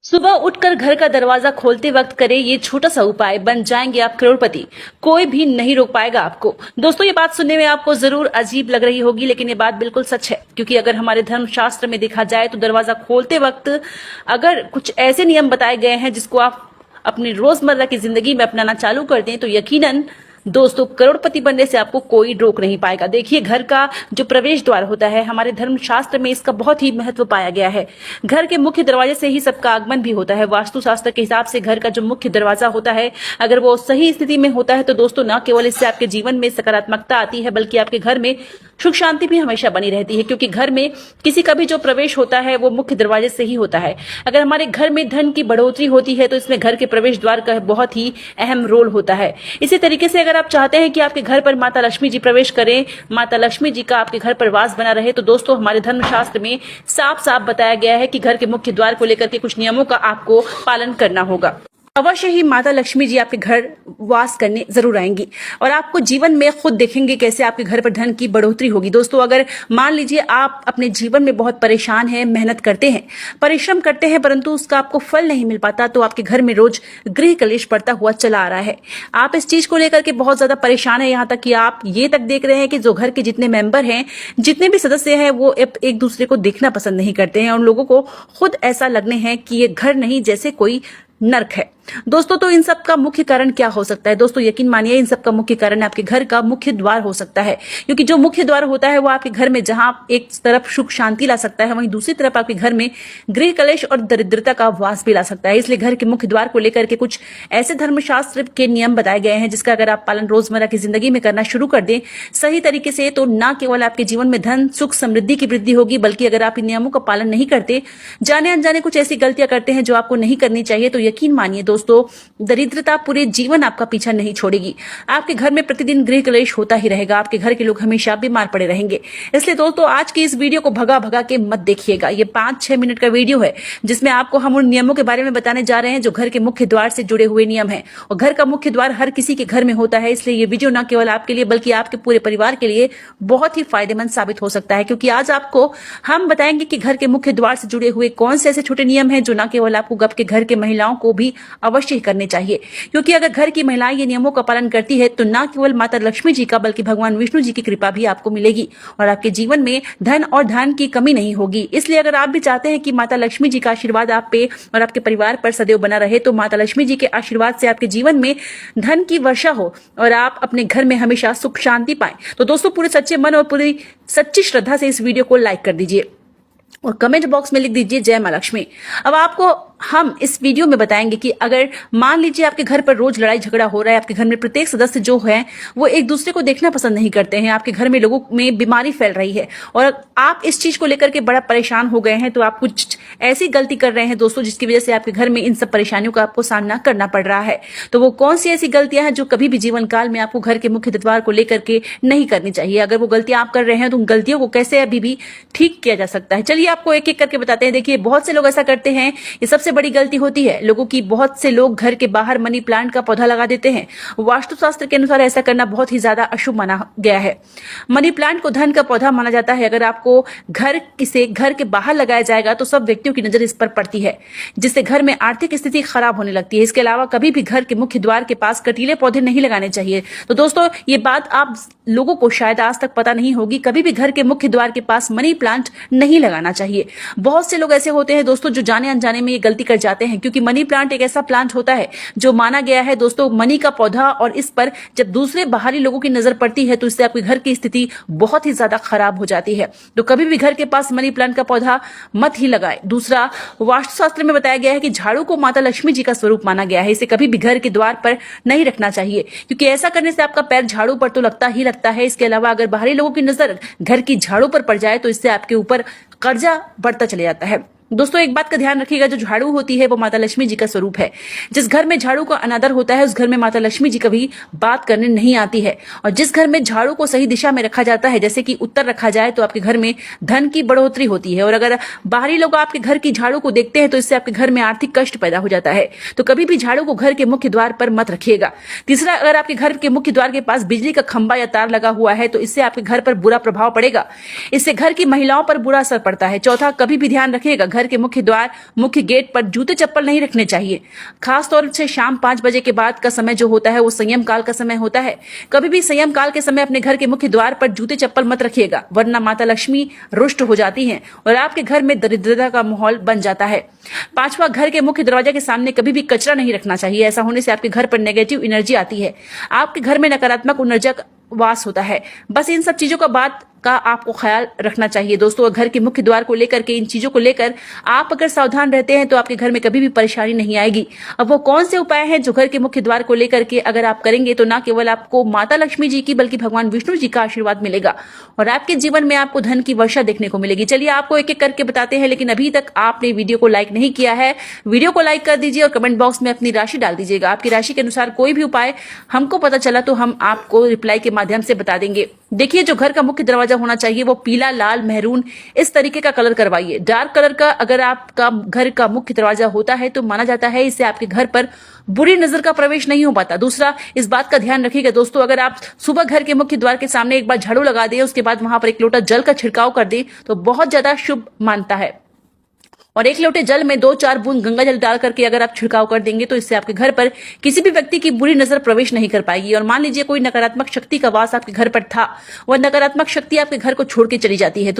सुबह उठकर घर का दरवाजा खोलते वक्त करें ये छोटा सा उपाय, बन जाएंगे आप करोड़पति। कोई भी नहीं रोक पाएगा आपको। दोस्तों, ये बात सुनने में आपको जरूर अजीब लग रही होगी, लेकिन ये बात बिल्कुल सच है। क्योंकि अगर हमारे धर्मशास्त्र में देखा जाए तो दरवाजा खोलते वक्त अगर कुछ ऐसे नियम बताए गए हैं जिसको आप अपनी रोजमर्रा की जिंदगी में अपनाना चालू कर दें तो यकीनन दोस्तों करोड़पति बनने से आपको कोई रोक नहीं पाएगा। देखिए, घर का जो प्रवेश द्वार होता है, हमारे धर्मशास्त्र में इसका बहुत ही महत्व पाया गया है। घर के मुख्य दरवाजे से ही सबका आगमन भी होता है। वास्तुशास्त्र के हिसाब से घर का जो मुख्य दरवाजा होता है, अगर वो सही स्थिति में होता है तो दोस्तों न केवल इससे आपके जीवन में सकारात्मकता आती है, बल्कि आपके घर में सुख शांति भी हमेशा बनी रहती है। क्योंकि घर में किसी का भी जो प्रवेश होता है वो मुख्य दरवाजे से ही होता है। अगर हमारे घर में धन की बढ़ोतरी होती है तो इसमें घर के प्रवेश द्वार का बहुत ही अहम रोल होता है। इसी तरीके से अगर आप चाहते हैं कि आपके घर पर माता लक्ष्मी जी प्रवेश करें, माता लक्ष्मी जी का आपके घर पर वास बना रहे, तो दोस्तों हमारे धर्मशास्त्र में साफ साफ बताया गया है कि घर के मुख्य द्वार को लेकर के कुछ नियमों का आपको पालन करना होगा। अवश्य ही माता लक्ष्मी जी आपके घर वास करने जरूर आएंगी और आपको जीवन में खुद देखेंगे कैसे आपके घर पर धन की बढ़ोतरी होगी। दोस्तों, अगर मान लीजिए आप अपने जीवन में बहुत परेशान हैं, मेहनत करते हैं, परिश्रम करते हैं, परंतु उसका आपको फल नहीं मिल पाता, तो आपके घर में रोज गृह कलेश बढ़ता हुआ चला आ रहा है। आप इस चीज को लेकर के बहुत ज्यादा परेशान है, यहाँ तक कि आप ये तक देख रहे हैं कि जो घर के जितने मेंबर हैं, जितने भी सदस्य हैं, वो एक दूसरे को देखना पसंद नहीं करते हैं। उन लोगों को खुद ऐसा लगने हैं कि ये घर नहीं जैसे कोई नर्क है। दोस्तों, तो इन सब का मुख्य कारण क्या हो सकता है? दोस्तों, यकीन मानिए, इन सब का मुख्य कारण आपके घर का मुख्य द्वार हो सकता है। क्योंकि जो मुख्य द्वार होता है वो आपके घर में जहां एक तरफ सुख शांति ला सकता है, वहीं दूसरी तरफ आपके घर में गृह कलेश और दरिद्रता का वास भी ला सकता है। इसलिए घर के मुख्य द्वार को लेकर के कुछ ऐसे धर्मशास्त्र के नियम बताए गए हैं जिसका अगर आप पालन रोजमर्रा की जिंदगी में करना शुरू कर दें सही तरीके से, तो न केवल आपके जीवन में धन सुख समृद्धि की वृद्धि होगी, बल्कि अगर आप इन नियमों का पालन नहीं करते, जाने अनजाने कुछ ऐसी गलतियां करते हैं जो आपको नहीं करनी चाहिए, तो यकीन मानिए दोस्तों, दरिद्रता पूरे जीवन आपका पीछा नहीं छोड़ेगी। आपके घर में प्रतिदिन गृह कलेश होता ही रहेगा। आपके घर के लोग हमेशा बीमार पड़े रहेंगे। इसलिए दोस्तों, आज की इस वीडियो को भगा भगा के मत देखिएगा। ये 5-6 मिनट का वीडियो है जिसमें आपको हम उन नियमों के बारे में बताने जा रहे हैं जो घर के मुख्य द्वार से जुड़े हुए नियम हैं। और घर का मुख्य द्वार हर किसी के घर में होता है, इसलिए ये वीडियो न केवल आपके लिए बल्कि आपके पूरे परिवार के लिए बहुत ही फायदेमंद साबित हो सकता है। क्योंकि आज आपको हम बताएंगे कि घर के मुख्य द्वार से जुड़े हुए कौन से ऐसे छोटे नियम हैं जो न केवल आपको आपके घर के महिलाओं को भी अवश्य करने चाहिए। क्योंकि अगर घर की महिलाएं ये नियमों का पालन करती है तो न केवल माता लक्ष्मी जी का बल्कि भगवान विष्णु जी की कृपा भी आपको मिलेगी और आपके जीवन में धन और धन की कमी नहीं होगी। इसलिए अगर आप भी चाहते हैं कि माता लक्ष्मी जी का आशीर्वाद आप पे और आपके परिवार पर सदैव बना रहे, तो माता लक्ष्मी जी के आशीर्वाद से आपके जीवन में धन की वर्षा हो और आप अपने घर में हमेशा सुख शांति पाएं, तो दोस्तों पूरे सच्चे मन और पूरी सच्ची श्रद्धा से इस वीडियो को लाइक कर दीजिए और कमेंट बॉक्स में लिख दीजिए जय मां लक्ष्मी। अब आपको हम इस वीडियो में बताएंगे कि अगर मान लीजिए आपके घर पर रोज लड़ाई झगड़ा हो रहा है, आपके घर में प्रत्येक सदस्य जो है वो एक दूसरे को देखना पसंद नहीं करते हैं, आपके घर में लोगों में बीमारी फैल रही है और आप इस चीज को लेकर के बड़ा परेशान हो गए हैं, तो आप कुछ ऐसी गलती कर रहे हैं दोस्तों जिसकी वजह से आपके घर में इन सब परेशानियों का आपको सामना करना पड़ रहा है। तो वो कौन सी ऐसी गलतियां हैं जो कभी भी जीवन काल में आपको घर के मुख्य द्वार को लेकर के नहीं करनी चाहिए? अगर वो गलतियां आप कर रहे हैं तो उन गलतियों को कैसे अभी भी ठीक किया जा सकता है, चलिए आपको एक एक करके बताते हैं। देखिए, बहुत से लोग ऐसा करते हैं, ये सबसे बड़ी गलती होती है लोगों की। बहुत से लोग घर के बाहर मनी प्लांट का पौधा लगा देते हैं। वास्तुशास्त्र के अनुसार ऐसा करना बहुत ही ज्यादा अशुभ माना गया है। मनी प्लांट को धन का पौधा माना जाता है। अगर आपको घर के बाहर लगाया जाएगा तो सब व्यक्तियों की नजर इस पर पड़ती है, जिससे घर में आर्थिक स्थिति खराब होने लगती है। इसके अलावा कभी भी घर के मुख्य द्वार के पास कटीले पौधे नहीं लगाने चाहिए। तो दोस्तों, ये बात आप लोगों को शायद आज तक पता नहीं होगी, कभी भी घर के मुख्य द्वार के पास मनी प्लांट नहीं लगाना चाहिए। बहुत से लोग ऐसे होते हैं दोस्तों जो जाने अनजाने में ये गलती कर जाते हैं, क्योंकि मनी प्लांट एक ऐसा प्लांट होता है जो माना गया है दोस्तों मनी का पौधा, और इस पर जब दूसरे बाहरी लोगों की नजर पड़ती है तो इससे आपके घर की स्थिति बहुत ही ज्यादा खराब हो जाती है। तो कभी भी घर के पास मनी प्लांट का पौधा मत ही लगाएं। दूसरा, वास्तुशास्त्र में बताया गया है कि झाड़ू को माता लक्ष्मी जी का स्वरूप माना गया है। इसे कभी भी घर के द्वार पर नहीं रखना चाहिए, क्योंकि ऐसा करने से आपका पैर झाड़ू पर तो लगता है। इसके अलावा अगर बाहरी लोगों की नजर घर की झाड़ू पर पड़ जाए तो इससे आपके ऊपर कर्जा बढ़ता चले जाता है। दोस्तों, एक बात का ध्यान रखिएगा, जो झाड़ू होती है वो माता लक्ष्मी जी का स्वरूप है। जिस घर में झाड़ू का अनादर होता है उस घर में माता लक्ष्मी जी कभी बात करने नहीं आती है। और जिस घर में झाड़ू को सही दिशा में रखा जाता है, जैसे कि उत्तर रखा जाए, तो आपके घर में धन की बढ़ोतरी होती है। और अगर बाहरी लोग आपके घर की झाड़ू को देखते हैं तो इससे आपके घर में आर्थिक कष्ट पैदा हो जाता है। तो कभी भी झाड़ू को घर के मुख्य द्वार पर मत रखिएगा। तीसरा, अगर आपके घर के मुख्य द्वार के पास बिजली का खंभा या तार लगा हुआ है तो इससे आपके घर पर बुरा प्रभाव पड़ेगा। इससे घर की महिलाओं पर बुरा असर पड़ता है। चौथा, कभी भी ध्यान रखिएगा, घर घर के मुख्य द्वार, मुख्य गेट पर जूते चप्पल नहीं रखने चाहिए। खासतौर से शाम 5 बजे के बाद का समय जो होता है वो संयम काल का समय होता है। कभी भी संयम काल के समय अपने घर के मुख्य द्वार पर जूते चप्पल मत रखिएगा, वरना माता लक्ष्मी रुष्ट हो जाती हैं और आपके घर में दरिद्रता का माहौल बन जाता है। 5वां, घर के मुख्य दरवाजे के सामने कभी भी कचरा नहीं रखना चाहिए। ऐसा होने से आपके घर पर नेगेटिव एनर्जी आती है, आपके घर में नकारात्मक ऊर्जा वास होता है। बस इन सब चीजों का बात का आपको ख्याल रखना चाहिए दोस्तों। घर के मुख्य द्वार को लेकर के, इन चीजों को लेकर आप अगर सावधान रहते हैं तो आपके घर में कभी भी परेशानी नहीं आएगी। अब वो कौन से उपाय हैं जो घर के मुख्य द्वार को लेकर के अगर आप करेंगे तो ना केवल आपको माता लक्ष्मी जी की बल्कि भगवान विष्णु जी का आशीर्वाद मिलेगा और आपके जीवन में आपको धन की वर्षा देखने को मिलेगी। चलिए आपको एक एक करके बताते हैं, लेकिन अभी तक आपने वीडियो को लाइक नहीं किया है, वीडियो को लाइक कर दीजिए और कमेंट बॉक्स में अपनी राशि डाल दीजिएगा। आपकी राशि के अनुसार कोई भी उपाय हमको पता चला तो हम आपको रिप्लाई के माध्यम से बता देंगे। देखिए, जो घर का मुख्य दरवाजा होना चाहिए वो पीला, लाल, मेहरून इस तरीके का कलर करवाइए। डार्क कलर का अगर आपका घर का मुख्य दरवाजा होता है तो माना जाता है इससे आपके घर पर बुरी नजर का प्रवेश नहीं हो पाता। दूसरा, इस बात का ध्यान रखिएगा दोस्तों, अगर आप सुबह घर के मुख्य द्वार के सामने एक बार झाड़ू लगा दें, उसके बाद वहां पर एक लोटा जल का छिड़काव कर दें तो बहुत ज्यादा शुभ मानता है। और एक लोटे जल में 2-4 बूंद गंगा जल डाल करके अगर आप छिड़काव कर देंगे तो इससे आपके घर पर किसी भी व्यक्ति की बुरी नजर प्रवेश नहीं कर पाएगी। और मान लीजिए कोई नकारात्मक शक्ति का वास आपके घर पर था, वह नकारात्मक शक्ति आपके घर को छोड़ के चली जाती है।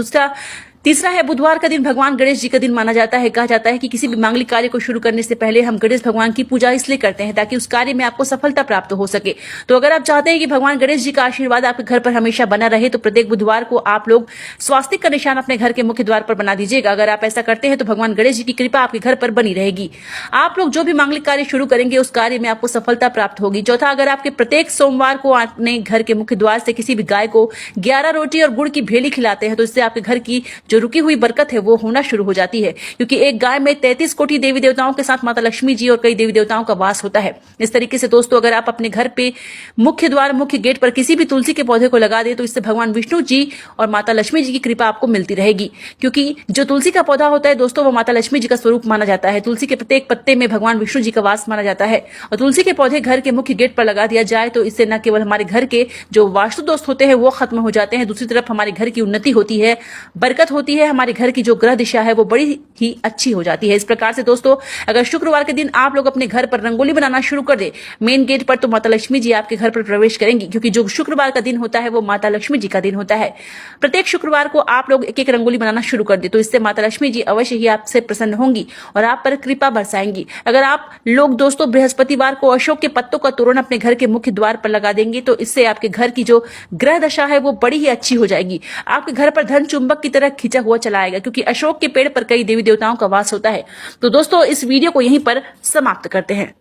तीसरा है, बुधवार का दिन भगवान गणेश जी का दिन माना जाता है। कहा जाता है कि किसी भी मांगलिक कार्य को शुरू करने से पहले हम गणेश भगवान की पूजा इसलिए करते हैं ताकि उस कार्य में आपको सफलता प्राप्त हो सके। तो अगर आप चाहते हैं कि भगवान गणेश जी का आशीर्वाद आपके घर पर हमेशा बना रहे तो प्रत्येक बुधवार को आप लोग स्वास्तिक का निशान अपने घर के मुख्य द्वार पर बना दीजिएगा। अगर आप ऐसा करते हैं तो भगवान गणेश जी की कृपा आपके घर पर बनी रहेगी। आप लोग जो भी मांगलिक कार्य शुरू करेंगे उस कार्य में आपको सफलता प्राप्त होगी। चौथा, अगर आपके प्रत्येक सोमवार को अपने घर के मुख्य द्वार से किसी भी गाय को 11 रोटी और गुड़ की भेली खिलाते हैं तो इससे आपके घर की जो रुकी हुई बरकत है वो होना शुरू हो जाती है, क्योंकि एक गाय में 33 कोटि देवी देवताओं के साथ माता लक्ष्मी जी और कई देवी देवताओं का वास होता है। इस तरीके से दोस्तों, अगर आप अपने घर पे मुख्य द्वार, मुख्य गेट पर किसी भी तुलसी के पौधे को लगा दे तो इससे भगवान विष्णु जी और माता लक्ष्मी जी की कृपा आपको मिलती रहेगी। क्योंकि जो तुलसी का पौधा होता है दोस्तों वो माता लक्ष्मी जी का स्वरूप माना जाता है। तुलसी के प्रत्येक पत्ते में भगवान विष्णु जी का वास माना जाता है और तुलसी के पौधे घर के मुख्य गेट पर लगा दिया जाए तो इससे न केवल हमारे घर के जो वास्तु दोष होते हैं वो खत्म हो जाते हैं, दूसरी तरफ हमारे घर की उन्नति होती है, बरकत होती है, हमारे घर की जो ग्रह दिशा है वो बड़ी ही अच्छी हो जाती है। इस प्रकार से दोस्तों, अगर शुक्रवार के दिन आप लोग अपने घर पर रंगोली बनाना शुरू कर दे मेन गेट पर तो माता लक्ष्मी जी आपके घर पर प्रवेश करेंगी, क्योंकि जो शुक्रवार का दिन होता है वो माता लक्ष्मी जी का दिन होता है। प्रत्येक शुक्रवार को आप लोग एक एक रंगोली बनाना शुरू कर दे तो इससे माता लक्ष्मी जी अवश्य ही आपसे प्रसन्न होंगी और आप पर कृपा बरसाएंगी। अगर आप लोग दोस्तों बृहस्पतिवार को अशोक के पत्तों का तोरण अपने घर के मुख्य द्वार पर लगा देंगे तो इससे आपके घर की जो ग्रह दशा है वो बड़ी ही अच्छी हो जाएगी। आपके घर पर धन चुंबक की तरह खींचा हुआ चला आएगा, क्योंकि अशोक के पेड़ पर कई देवी देवताओं का वास होता है। तो दोस्तों, इस वीडियो को यहीं पर समाप्त करते हैं।